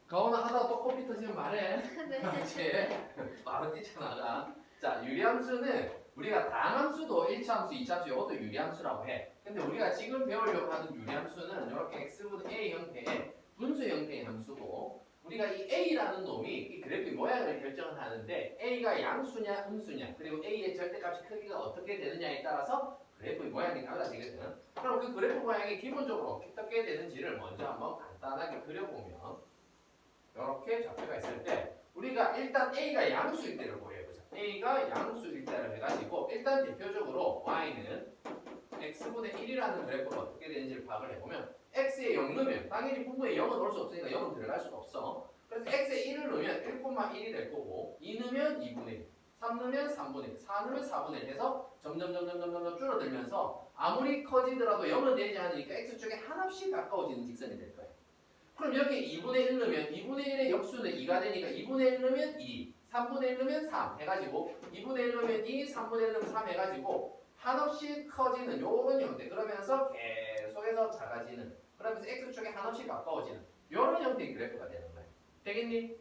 가오나 하다가 또 코피 터지면 말해. 네. 그렇지. 바로 뛰쳐나가. 자, 유리함수는 우리가 다항함수도 1차 함수, 2차 함수 이것도 유리함수라고 해. 근데 우리가 지금 배우려고 하는 유리함수는 이렇게 x분의 a 형태의 분수 형태의 함수고 우리가 이 a라는 놈이 이 그래프의 모양을 결정을 하는데 a가 양수냐 음수냐 그리고 a의 절대값이 크기가 어떻게 되느냐에 따라서 그래프의 모양이 달라지거든. 그럼 그 그래프 모양이 기본적으로 어떻게 되는지를 먼저 한번 간단하게 그려보면 이렇게 좌표가 있을 때 우리가 일단 a가 양수일 때를 보여보자. a가 양수일 때를 해가지고 일단 대표적으로 y는 x분의 1이라는 그래프가 어떻게 되는지를 파악을 해보면 x에 0 넣으면 당연히 분모에 0은 넣을 수 없으니까 0은 들어갈 수가 없어. 그래서 x에 1을 넣으면 1,1이 될 거고 2 넣으면 2분의 1, 3 넣으면 3분의 1, 4 넣으면 4분의 1 해서 점점 줄어들면서 아무리 커지더라도 0은 되지 않으니까 x축에 한없이 가까워지는 직선이 될 거야. 그럼 여기 2분의 1 넣으면 2분의 1의 역수는 2가 되니까 2분의 1 넣으면 2, 3분의 1 넣으면 3 해가지고 2분의 1 넣으면 2, 3분의 1 넣으면 3 해가지고 한없이 커지는 요런 형태 그러면서 계속해서 작아지는 그러면서 x축에 한없이 가까워지는 요런 형태의 그래프가 되는 거예요. 되겠니?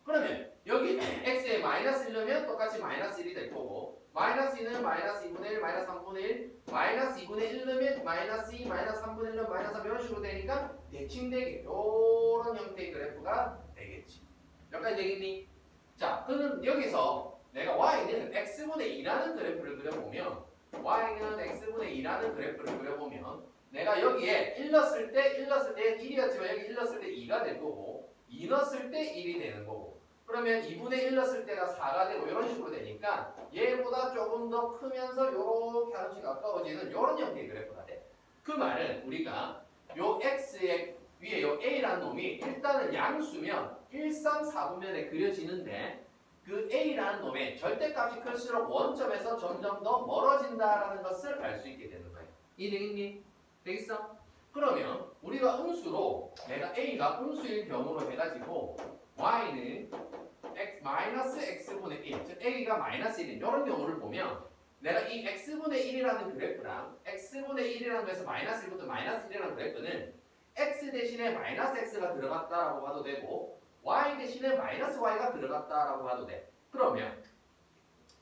그러면 여기 x에 마이너스 1 넣으면 똑같이 마이너스 1이 될 거고 마이너스 2는 마이너스 2분의 1, 마이너스 3분의 1 마이너스 2분의 1 넣으면 마이너스 2, 마이너스 3분의 1 넣으면 마이너스 3 이런 식으로 되니까 대칭되게 요런 형태의 그래프가 되겠지. 여기까지 되겠니? 자, 그러면 여기서 내가 y는 x분의 2라는 그래프를 그려보면 y는 x분의 2라는 그래프를 그려보면 내가 여기에 1 넣었을 때 1이었지만 여기 1 넣었을 때 2가 될 거고 2 넣었을 때 1이 되는 거고 그러면 2분의 1 넣었을 때가 4가 되고 이런 식으로 되니까 얘보다 조금 더 크면서 요렇게 한없이 가까워지는 요런 형태의 그래프가 돼. 그 말은 우리가 요 x의 위에 요 a라는 놈이 일단은 양수면 1, 3, 4분면에 그려지는데 그 a라는 놈의 절대값이 클수록 원점에서 점점 더 멀어진다라는 것을 알 수 있게 되는 거예요. 이해되겠니? 되겠어? 그러면 우리가 음수로 내가 a가 음수일 경우로 해가지고 y는 마이너스 x분의 1, 즉 a가 마이너스 1인 이런 경우를 보면 내가 이 x분의 1이라는 그래프랑 x분의 1이라는 거에서 마이너스 1부터 마이너스 1이라는 그래프는 x 대신에 마이너스 x가 들어갔다라고 봐도 되고 y 대신에 마이너스 y가 들어갔다라고 봐도 돼. 그러면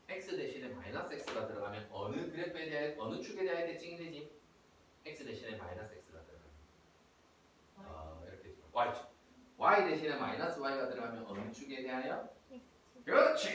x 대신에 마이너스 x가 들어가면 어느 그래프에 대해 어느 축에 대하여 대칭이 되지? x 대신에 마이너스 x가 들어가면 이렇게 y축. y 대신에 마이너스 y가 들어가면 어느 축에 대하여? 그렇지.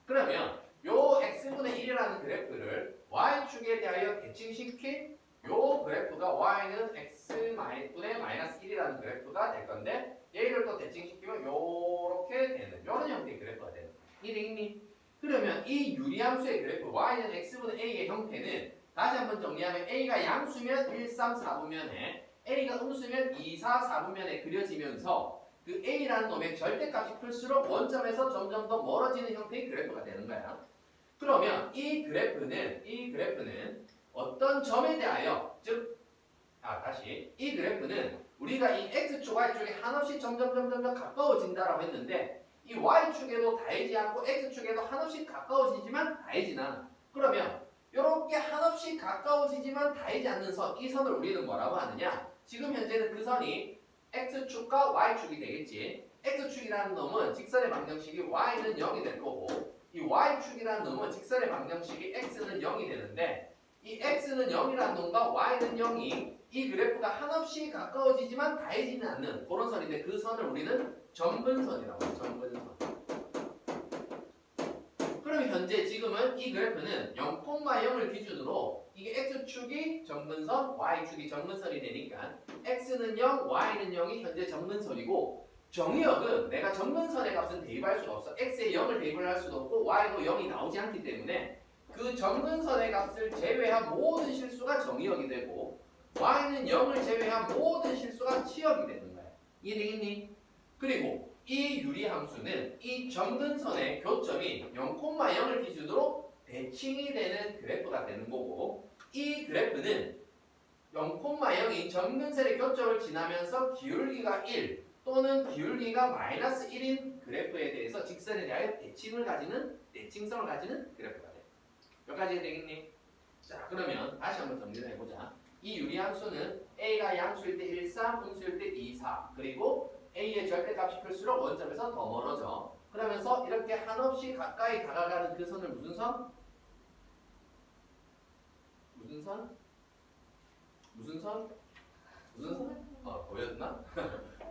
그러면 요 x분의 1이라는 그래프를 y축에 대하여 대칭시킨 요 그래프가 y는 x분의 마이너스 1이라는 그래프가 될 건데 얘를 또 대칭시키면 요렇게 되는 요런 형태의 그래프가 되는 거야. 이해되겠니? 그러면 이 유리함수의 그래프 y는 x분의 a의 형태는 다시 한번 정리하면 a가 양수면 1, 3, 4분면에 a가 음수면 2, 4, 4분면에 그려지면서 그 a라는 놈의 절대값이 클수록 원점에서 점점 더 멀어지는 형태의 그래프가 되는 거야. 그러면 이 그래프는 어떤 점에 대하여 다시 이 그래프는 우리가 이 x축, y축이 한없이 점점 가까워진다라고 했는데 이 y축에도 닿이지 않고 x축에도 한없이 가까워지지만 닿이진 않아. 그러면 이렇게 한없이 가까워지지만 닿이지 않는 선, 이 선을 우리는 뭐라고 하느냐? 지금 현재는 그 선이 x축과 y축이 되겠지. x축이라는 놈은 직선의 방정식이 y는 0이 될 거고 이 y축이라는 놈은 직선의 방정식이 x는 0이 되는데 이 x는 0이라는 놈과 y는 0이 이 그래프가 한없이 가까워지지만 닿이지는 않는 그런 선인데 그 선을 우리는 점근선이라고 해요. 점근선. 그럼 현재 지금은 이 그래프는 0,0을 기준으로 이게 x축이 점근선, y축이 점근선이 되니까 x는 0, y는 0이 현재 점근선이고 정의역은 내가 점근선의 값은 대입할 수가 없어. x에 0을 대입을 할 수도 없고 y도 0이 나오지 않기 때문에 그 점근선의 값을 제외한 모든 실수가 정의역이 되고 y는 0을 제외한 모든 실수가 치역이 되는 거야. 이해되겠니? 그리고 이 유리함수는 이 점근선의 교점이 0,0을 기준으로 대칭이 되는 그래프가 되는 거고 이 그래프는 0,0이 점근선의 교점을 지나면서 기울기가 1 또는 기울기가 마이너스 1인 그래프에 대해서 직선에 대하여 대칭성을 가지는 그래프가 돼. 여기까지 되겠니? 자, 그러면 다시 한번 정리를 해보자. 이 유리함수는 a가 양수일 때 1, 3, 음수일 때 2, 4 그리고 a의 절대값이 클수록 원점에서 더 멀어져. 그러면서 이렇게 한없이 가까이 다가가는 그 선을 무슨 선? 무슨 선? 무슨 선? 무슨 선? 보였나?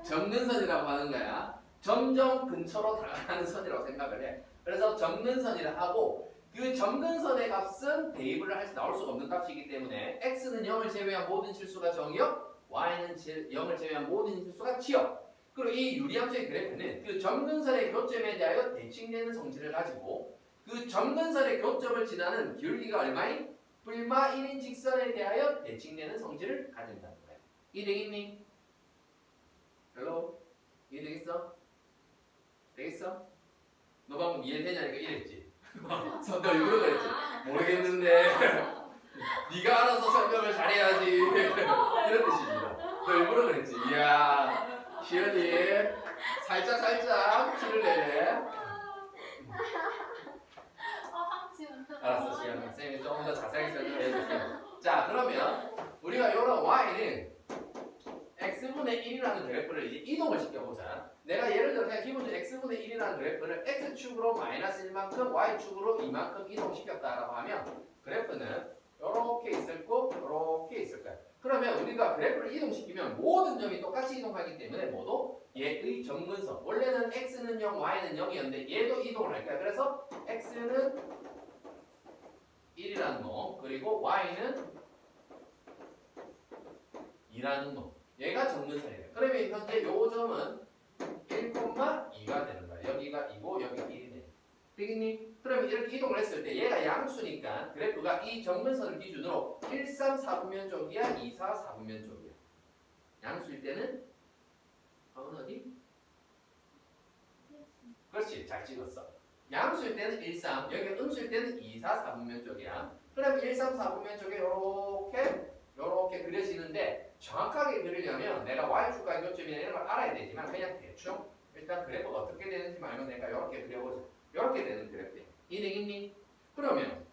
정근선이라고 하는 거야. 점점 근처로 다가가는 선이라고 생각을 해. 그래서 정근선이라 하고 그 정근선의 값은 대입을 할 수 나올 수가 없는 값이기 때문에 x는 0을 제외한 모든 실수가 정이역, y는 0을 제외한 모든 실수가 치역. 그리고 이 유리함수의 그래프는 그 점근선의 교점에 대하여 대칭되는 성질을 가지고 그 점근선의 교점을 지나는 기울기가 얼마인? 불마 1인 직선에 대하여 대칭되는 성질을 가진다는 거야. 이해되겠니? 헬로? 이해되겠어? 되겠어? 너 방금 이해되냐니까 이랬지? 너 일부러 그랬지? 모르겠는데 네가 알아서 설명을 잘해야지 이런 뜻입니다. 너 일부러 그랬지? 이야 시연이 살짝 티를 내네. 알았어 시연아 쌤이 조금 더 자세하게 설명해 줄게. 자 그러면 우리가 이런 y는 x분의 1이라는 그래프를 이제 이동을 시켜보자. 내가 예를 들어 그냥 기본적으로 x분의 1이라는 그래프를 x축으로 마이너스 1만큼 y축으로 2만큼 이동시켰다라고 하면 그래프는 이렇게 있을 거고 이렇게 있을 거야. 그러면 우리가 그래프를 이동시키면 모든 점이 똑같이 이동하기 때문에 모두 얘의 정근선 원래는 x는 0, y는 0이었는데 얘도 이동을 할 거야. 그래서 x는 1이라는 놈 그리고 y는 2라는 놈 얘가 정근선이래. 그러면 현재 요 점은 1,2가 되는 거야. 여기가 2고 여기 1이 돼. 되겠니? 그러면 이렇게 이동을 했을 때 얘가 양수니까 그래프가 이 정근선을 기준으로 1, 3, 4분면 쪽이야 2, 4, 4분면 쪽이야. 양수일 때는 어디? 그렇지 잘 찍었어. 양수일 때는 1, 3 여기 음수일 때는 2, 4, 4분면 쪽이야. 그럼 1, 3, 4분면 쪽에 요렇게 그려지는데 정확하게 그리려면 내가 y축과 교점이나 이런 걸 알아야 되지만 그냥 대충 일단 그래프가 어떻게 되는지 말면 내가 이렇게 그려보자. 이렇게 되는 그래프야. 이해되겠니? 그러면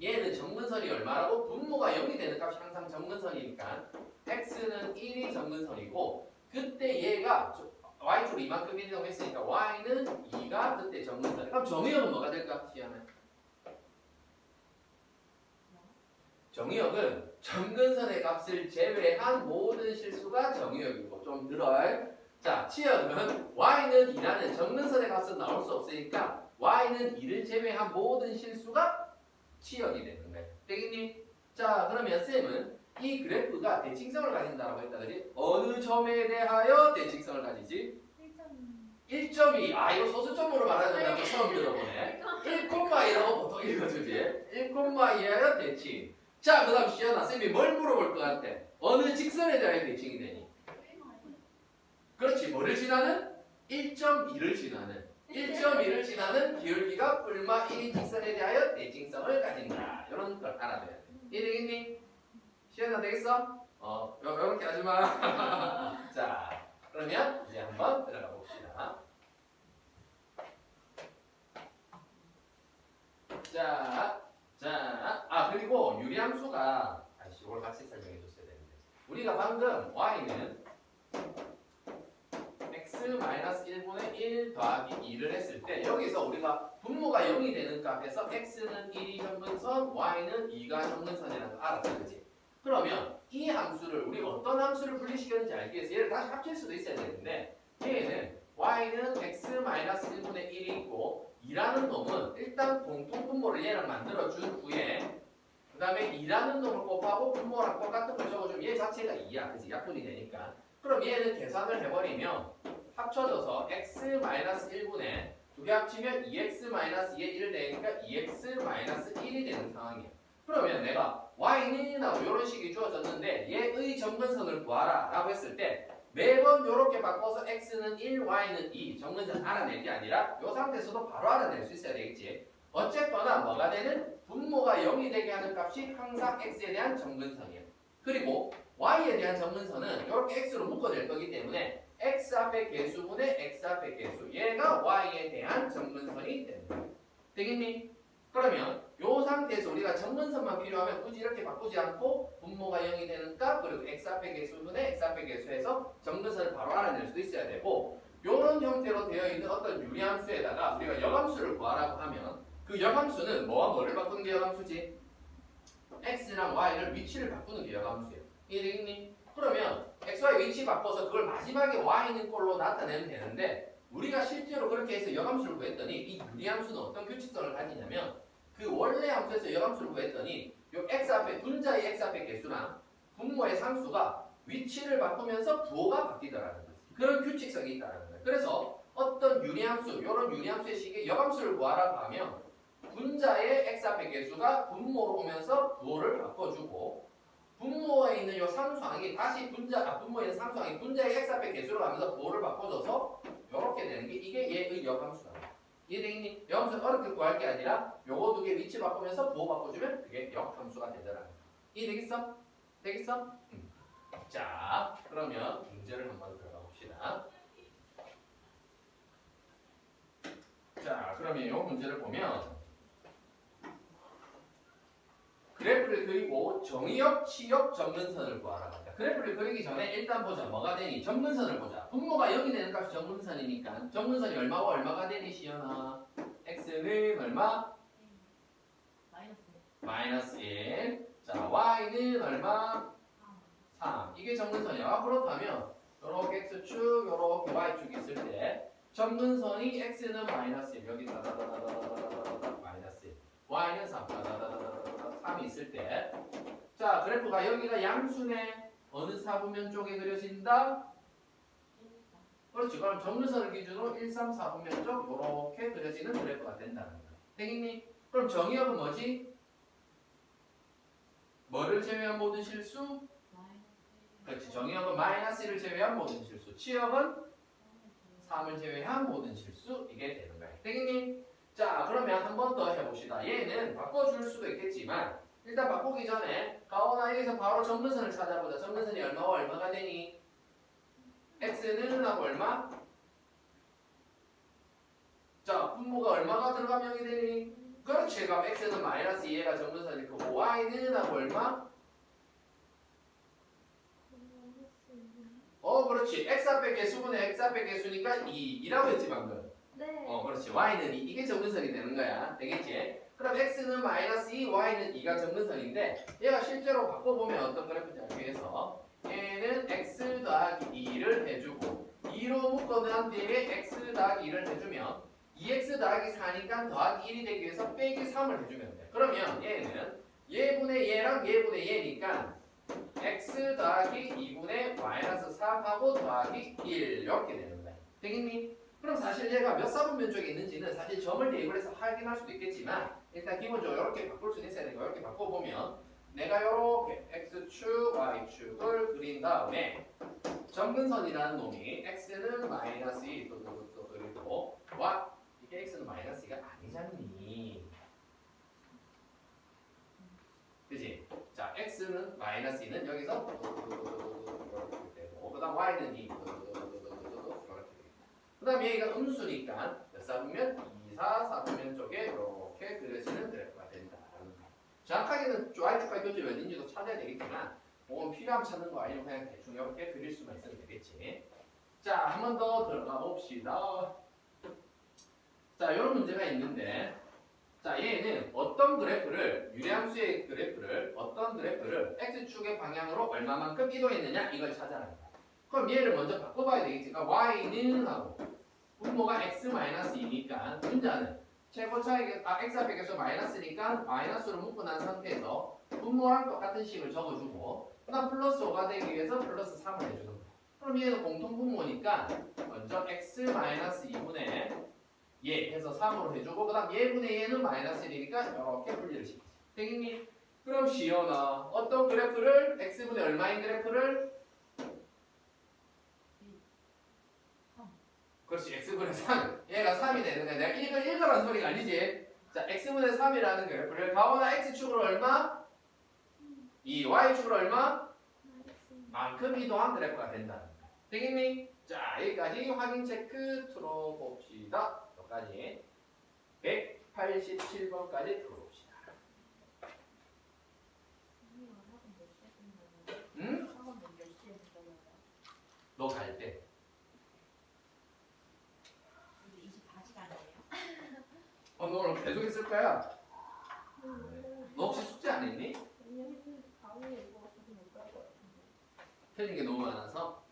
얘는 정근선이 얼마라고? 분모가 0이 되는 값이 항상 정근선이니까 x는 1이 정근선이고 그때 얘가 y축으로 이만큼 이동했으니까 y는 2가 그때 정근선. 그럼 정의역은 뭐가 될까? 시험에 정의역은 정근선의 값을 제외한 모든 실수가 정의역이고 좀 들어요. 자, 치역은 y는 2라는 정근선의 값은 나올 수 없으니까 y는 2를 제외한 모든 실수가 치역이 되는 거예요. 되겠니? 자, 그러면 쌤은 이 그래프가 대칭성을 가진다고 했다 그지? 어느 점에 대하여 대칭성을 가지지? 1.2. 아 이거 소수점으로 말하는 거 처음 들어보네. 1,2라고 보통 읽어주지. 1,2하여 대칭. 자, 그 다음 시연아 쌤이 뭘 물어볼 것 같아? 어느 직선에 대하여 대칭이 되니? 그렇지. 뭐를 지나는? 1.2를 지나는. 1.2를 지나는 기울기가 불마 1인 직선에 대하여 대칭성을 가진다. 이런 걸 알아둬야 돼. 이해되겠니? 시연아 되겠어? 요렇게 하지 마. 자, 그러면 이제 한번 들어가 봅시다. 그리고 유리함수가 이걸 같이 설명해 줬어야 되는데 우리가 방금 y는 x-1분의 1 더하기 2를 했을 때 여기서 우리가 분모가 0이 되는 값에서 x는 1이 정근선, y는 2가 정근선이라는 걸 알았다. 그치? 그러면 이 함수를 우리가 어떤 함수를 분리시켰는지 알기 위해서 얘를 다시 합칠 수도 있어야 되는데 얘는 y는 x-1분의 1이 있고 2라는 놈은 일단 공통 분모를 얘랑 만들어준 후에 그 다음에 2라는 놈을 곱하고 분모랑 똑같은 걸 적어주면 얘 자체가 2야. 그치? 약분이 되니까. 그럼 얘는 계산을 해버리면 합쳐져서 x-1분의 두 개 합치면 2x-2의 1 되니까 2x-1이 되는 상황이야. 그러면 내가 y는이라고 이런 식이 주어졌는데 얘의 정근선을 구하라 라고 했을 때 매번 이렇게 바꿔서 x는 1, y는 2 정근선 알아낼 게 아니라 이 상태에서도 바로 알아낼 수 있어야 되겠지. 어쨌거나 뭐가 되는? 분모가 0이 되게 하는 값이 항상 x에 대한 정근선이야. 그리고 y에 대한 정근선은 이렇게 x로 묶어낼 거기 때문에 x 앞에 개수분의 x 앞에 개수 얘가 y에 대한 정근선이 되는 거야. 되겠니? 그러면 요 상태에서 우리가 정근선만 필요하면 굳이 이렇게 바꾸지 않고 분모가 0이 되는 값 그리고 x 앞의 개수분의 x 앞의 개수에서 정근선을 바로 알아낼 수도 있어야 되고 요런 형태로 되어 있는 어떤 유리함수에다가 우리가 여함수를 구하라고 하면 그 여함수는 뭐와 뭐를 바꾸는 게 여함수지? x랑 y를 위치를 바꾸는 게 여함수예요. 이해되겠니? 그러면 xy 위치 바꿔서 그걸 마지막에 y는 꼴로 나타내면 되는데 우리가 실제로 그렇게 해서 여함수를 구했더니 이 유리함수는 어떤 규칙성을 가지냐면 그 원래 함수에서 여함수를 구했더니 요 x 앞에 분자의 x 앞의 개수랑 분모의 상수가 위치를 바꾸면서 부호가 바뀌더라는 거지. 그런 규칙성이 있다는 거예요. 그래서 어떤 유리함수, 이런 유리함수의 식의 여함수를 구하라고 하면 분자의 x 앞의 개수가 분모로 오면서 부호를 바꿔주고 분모에 있는 요 상수항이 다시 분모에 있는 상수항이 분자의 x 앞의 개수로 가면서 부호를 바꿔줘서 이렇게 되는 게 이게 얘의 여함수다. 이해되겠니? 여함수는 어렵게 구할 게 아니라 요거 두 개 위치 바꾸면서 부호 바꿔주면 그게 역함수가 되더라는 거야. 이해되겠어? 되겠어? 자, 그러면 문제를 한번 들어가 봅시다. 자, 그러면 이 문제를 보면 그래프를 그리고 정의역, 치역, 정근선을 구하라고 합니다. 그래프를 그리기 전에 일단 보자. 뭐가 되니? 정근선을 보자. 분모가 0이 되는 값이 정근선이니까 정근선이 얼마와 얼마가 되니 시연아? x는 얼마? 마이너스 1. 자, y는 얼마? 3. 이게 정근선이야. 그렇다면 요렇게 x축, 요렇게 y축이 있을 때 정근선이 x는 마이너스 1, 여기 다다다다다다다다 마이너스 1, y는 3, 다다다다다다 3이 있을 때, 자 그래프가 여기가 양수네. 어느 사분면 쪽에 그려진다? 그렇지. 그럼 정근선을 기준으로 1, 3, 4분면 쪽 요렇게 그려지는 그래프가 된다는 거야. 되겠니? 그럼 정의역은 뭐지? 뭐를 제외한 모든 실수? 그렇지. 정의역은 마이너스 1을 제외한 모든 실수. 치역은 3을 제외한 모든 실수. 이게 되는 거야. 되겠니? 자, 그러면 한 번 더 해봅시다. 얘는 바꿔줄 수도 있겠지만 일단 바꾸기 전에 가오나 여기서 바로 정근선을 찾아보자. 정근선이 얼마와 얼마가 되니? x는 하고 얼마? 자, 분모가 얼마가 들어가면 0이 되니? 그렇지. 그럼 x는 마이너스 2가 정근선일 거고 y는 하고 얼마? 그렇지. x 앞의 개수분의 x 앞의 개수니까 2라고 했지 방금. 네. 그렇지. y는 2. 이게 정근선이 되는 거야. 되겠지? 그럼 x는 마이너스 2, y는 2가 정근선인데 얘가 실제로 바꿔보면 어떤 그래프인지 알기 위해서 얘는 x 더하기 2를 해주고 2로 묶어놓은 뒤에 x 더하기 2를 해주면 2x 더하기 4니까 더하기 1이 되기 위해서 빼기 3을 해주면 돼. 그러면 얘는 얘분의 얘랑 얘분의 얘니까 x 더하기 2분의 마이너스 3하고 더하기 1 이렇게 되는 거야. 되겠니? 그럼 사실 얘가 몇 사분면 쪽에 있는지는 사실 점을 대입을 해서 확인할 수도 있겠지만 일단 기본적으로 이렇게 바꿀 수 있어야 되니까 이렇게 바꿔보면 내가 이렇게 x축, y축을 그린 다음에 정근선이라는 놈이 x는 마이너스 2 또 그리고 이게 x는 마이너스 2가 아니잖니. 그치? 자, x는 마이너스 2는 여기서 이렇게 되고 그 다음 y는 2 이렇게 되고 그 다음 얘가 음수니까 몇 사분면? 2, 4, 4분면 쪽에 이렇게 그려지는 그래프가 된다. 정확하게는 y축과 교점이 어딘지도 찾아야 되겠지만 그건 필요하면 찾는 거 아니면 그냥 대충 이렇게 그릴 수만 있으면 되겠지. 자, 한 번 더 들어가 봅시다. 자, 이런 문제가 있는데 자, 얘는 어떤 그래프를 유리함수의 그래프를 어떤 그래프를 x축의 방향으로 얼마만큼 이동했느냐 이걸 찾아라. 그럼 얘를 먼저 바꿔봐야 되겠지. 그러니까 y는 하고 분모가 x-2니까 분자는 최고 차익 x 앞에 계속 마이너스니까 마이너스로 묶고 난 상태에서 분모랑 똑같은 식을 적어주고 그다음 플러스 5가 되기 위해서 플러스 3을 해주는 거야. 그럼 얘는 공통 분모니까 먼저 x-2분의 얘 해서 3으로 해주고 그 다음 얘분의 얘는 마이너스 1이니까 이렇게 분리를 시키지. 되겠니? 그럼 시연아 어떤 그래프를 x분의 얼마인 그래프를 그렇지. x분의 3 얘가 3이 되는 거야. 내가 이걸 읽으라는 소리가 아니지. 자, x분의 3이라는 그래프를 가오나 x축으로 얼마? 2 y축으로 얼마? 만큼 이동한 그래프가 된다는 거야. 되겠니? 자, 여기까지 확인 체크 틀어봅시다. 여기까지 100 87번까지 풀어봅시다. 응? 너 갈 때. 24시간이에요? 너 오늘 계속 있을 거야. 너 혹시 숙제 안 했니? 틀린 게 너무 많아서?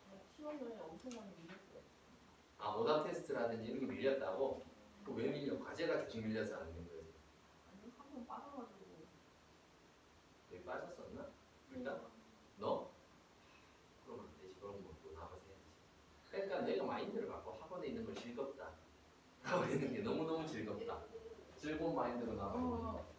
아, 오답 테스트라든지 이런 게 밀렸다고? 그거 왜 밀려? 과제가 계속 밀려서 안 된 거지. 여기 빠졌었나? 일단? 너? 그러면 안 되지. 그런 것도 나가서 해야지. 그러니까 내가 마인드를 갖고 학원에 있는 거 즐겁다. 학원에 있는 게 너무너무 즐겁다. 즐거운 마인드로 나가는 거야.